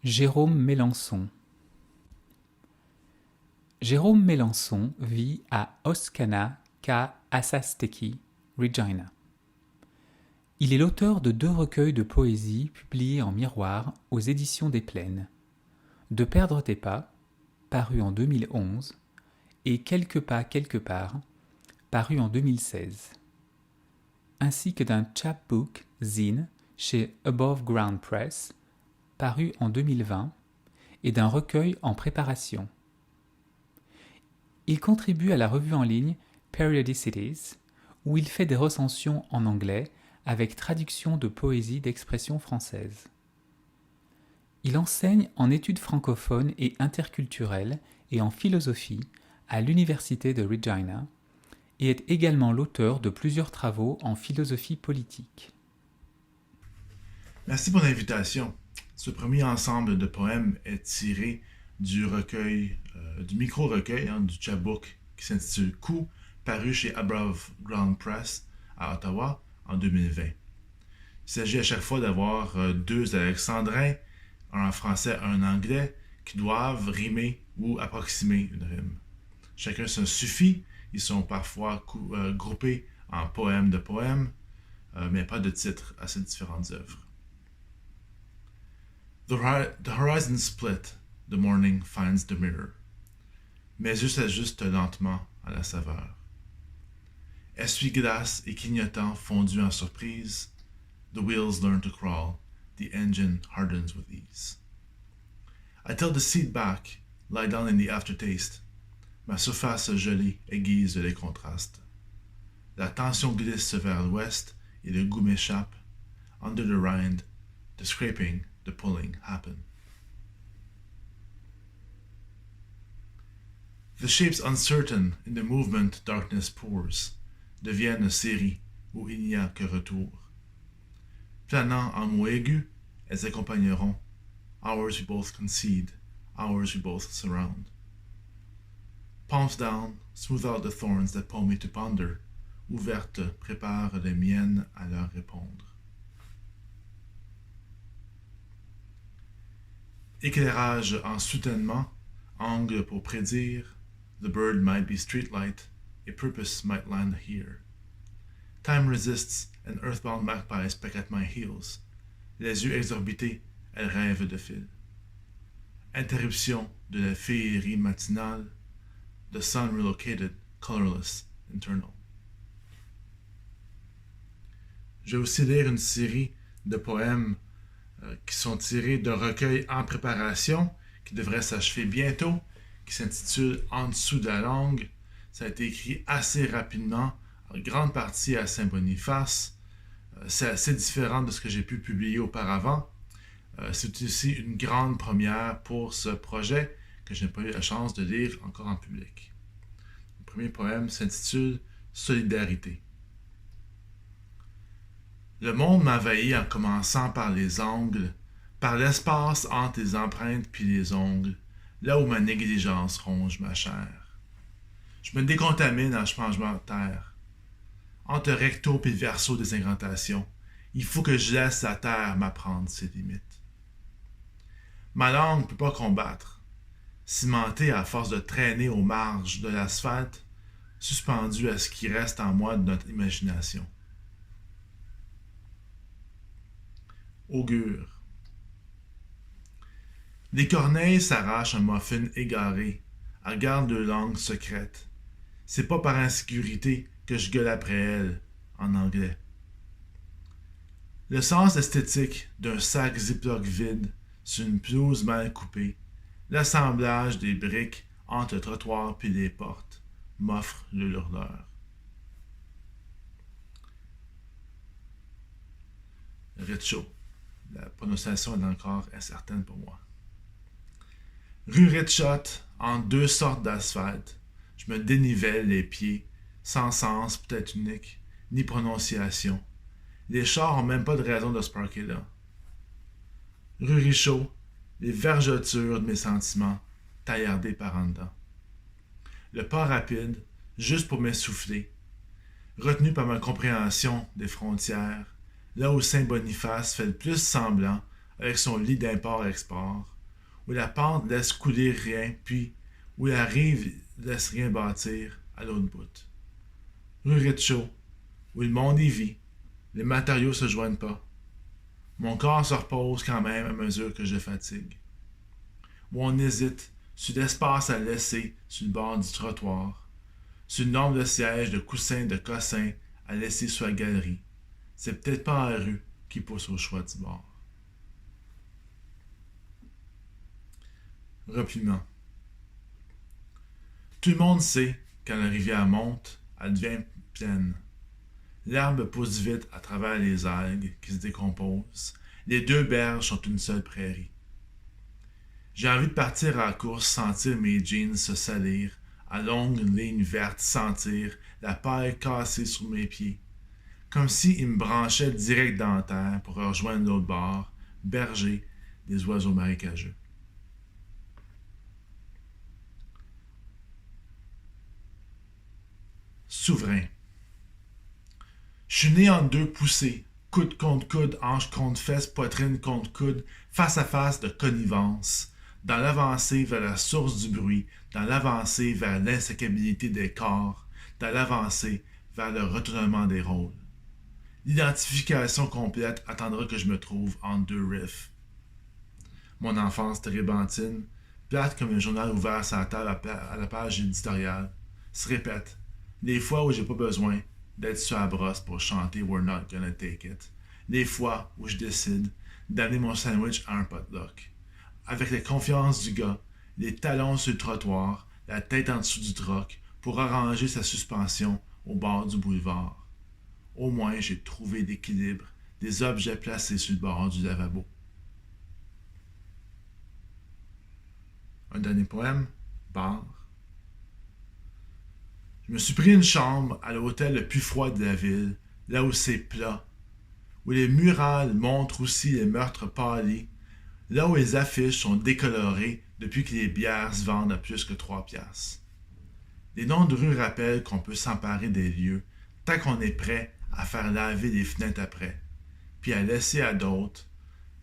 Jérôme Mélençon. Jérôme Mélençon vit à Oscana ca Asasteki, Regina. Il est l'auteur de 2 recueils de poésie publiés en miroir aux éditions des Plaines. De perdre tes pas, paru en 2011, et Quelques pas quelque part, paru en 2016. Ainsi que d'un chapbook zine chez Above Ground Press, paru en 2020, et d'un recueil en préparation. Il contribue à la revue en ligne Periodicities, où il fait des recensions en anglais avec traduction de poésie d'expression française. Il enseigne en études francophones et interculturelles et en philosophie à l'Université de Regina et est également l'auteur de plusieurs travaux en philosophie politique. Merci pour l'invitation. Ce premier ensemble de poèmes est tiré du recueil, du micro-recueil du chapbook qui s'intitule Coup, paru chez Above Ground Press à Ottawa en 2020. Il s'agit à chaque fois d'avoir 2 alexandrins, un en français, un en anglais, qui doivent rimer ou approximer une rime. Chacun se suffit, ils sont parfois groupés en poèmes de poèmes, mais pas de titres à ces différentes œuvres. The horizon split, the morning finds the mirror. Mes yeux s'ajustent lentement à la saveur. Essuie-glace et clignotant fondu en surprise, the wheels learn to crawl, the engine hardens with ease. I tilt the seat back, lie down in the aftertaste. Ma surface gelée aiguise les contrastes. La tension glisse vers l'ouest et le goût m'échappe. Under the rind, the scraping, the pulling happen. The shapes uncertain in the movement darkness pours deviennent série où il n'y a que retour. Planant en mots aigus, elles accompagneront hours we both concede, hours we both surround. Palms down, smooth out the thorns that pull me to ponder. Ouverte, prépare les miennes à leur répondre. Éclairage en soutènement, angle pour prédire. The bird might be streetlight, a purpose might land here. Time resists, and earthbound magpies peck at my heels. Les yeux exorbités, elles rêvent de fil. Interruption de la féerie matinale. The sun relocated, colorless, internal. Je vais aussi lire une série de poèmes qui sont tirés d'un recueil en préparation qui devrait s'achever bientôt, qui s'intitule En dessous de la langue. Ça a été écrit assez rapidement, en grande partie à Saint-Boniface. C'est assez différent de ce que j'ai pu publier auparavant. C'est aussi une grande première pour ce projet que je n'ai pas eu la chance de lire encore en public. Le premier poème s'intitule Solidarité. Le monde m'envahit en commençant par les angles, par l'espace entre les empreintes puis les ongles, là où ma négligence ronge ma chair. Je me décontamine en changement de terre. Entre recto puis verso des incantations, il faut que je laisse la terre m'apprendre ses limites. Ma langue ne peut pas combattre, cimentée à force de traîner aux marges de l'asphalte, suspendue à ce qui reste en moi de notre imagination. Augure. Les corneilles s'arrachent un muffin égaré, à garde de langue secrète. C'est pas par insécurité que je gueule après elle, en anglais. Le sens esthétique d'un sac Ziploc vide sur une pelouse mal coupée, l'assemblage des briques entre le trottoir puis les portes, m'offre le lourdeur. Richo. La prononciation est encore incertaine pour moi. Rue Ritchot, en 2 sortes d'asphalte, je me dénivelle les pieds, sans sens peut-être unique, ni prononciation. Les chars n'ont même pas de raison de se parquer là. Rue Richaud, les vergetures de mes sentiments, taillardées par en dedans. Le pas rapide, juste pour m'essouffler, retenu par ma compréhension des frontières, là où Saint-Boniface fait le plus semblant avec son lit d'import-export, où la pente laisse couler rien, puis où la rive laisse rien bâtir à l'autre bout. Rue Richaud, où le monde y vit, les matériaux se joignent pas. Mon corps se repose quand même à mesure que je fatigue. Où on hésite sur l'espace à laisser sur le bord du trottoir, sur le nombre de sièges, de coussins, de cossins à laisser sur la galerie. C'est peut-être pas la rue qui pousse au choix du bord. Repliement. Tout le monde sait, quand la rivière monte, elle devient pleine. L'herbe pousse vite à travers les algues qui se décomposent. Les deux berges sont une seule prairie. J'ai envie de partir à la course, sentir mes jeans se salir, à longue ligne verte sentir la paille cassée sous mes pieds. Comme s'ils me branchaient direct dans la terre pour rejoindre l'autre bord, berger des oiseaux marécageux. Souverain. Je suis né en deux poussées, coude contre coude, hanche contre fesse, poitrine contre coude, face à face de connivence, dans l'avancée vers la source du bruit, dans l'avancée vers l'insécabilité des corps, dans l'avancée vers le retournement des rôles. L'identification complète attendra que je me trouve entre deux riffs. Mon enfance térébenthine, plate comme un journal ouvert sur la table à la page éditoriale, se répète. Les fois où j'ai pas besoin d'être sur la brosse pour chanter We're Not Gonna Take It. Les fois où je décide d'amener mon sandwich à un potluck. Avec la confiance du gars, les talons sur le trottoir, la tête en dessous du troc, pour arranger sa suspension au bord du boulevard. Au moins, j'ai trouvé l'équilibre des objets placés sur le bord du lavabo. Un dernier poème, Bar. Je me suis pris une chambre à l'hôtel le plus froid de la ville, là où c'est plat, où les murales montrent aussi les meurtres pâlis, là où les affiches sont décolorées depuis que les bières se vendent à plus que 3 piastres. Les noms de rue rappellent qu'on peut s'emparer des lieux, tant qu'on est prêt à faire laver les fenêtres après, puis à laisser à d'autres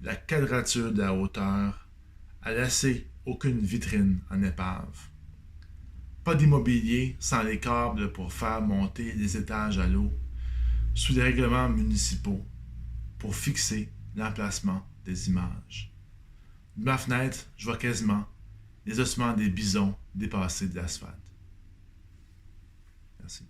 la quadrature de la hauteur, à laisser aucune vitrine en épave. Pas d'immobilier sans les câbles pour faire monter les étages à l'eau, sous les règlements municipaux, pour fixer l'emplacement des images. De ma fenêtre, je vois quasiment les ossements des bisons dépassés de l'asphalte. Merci.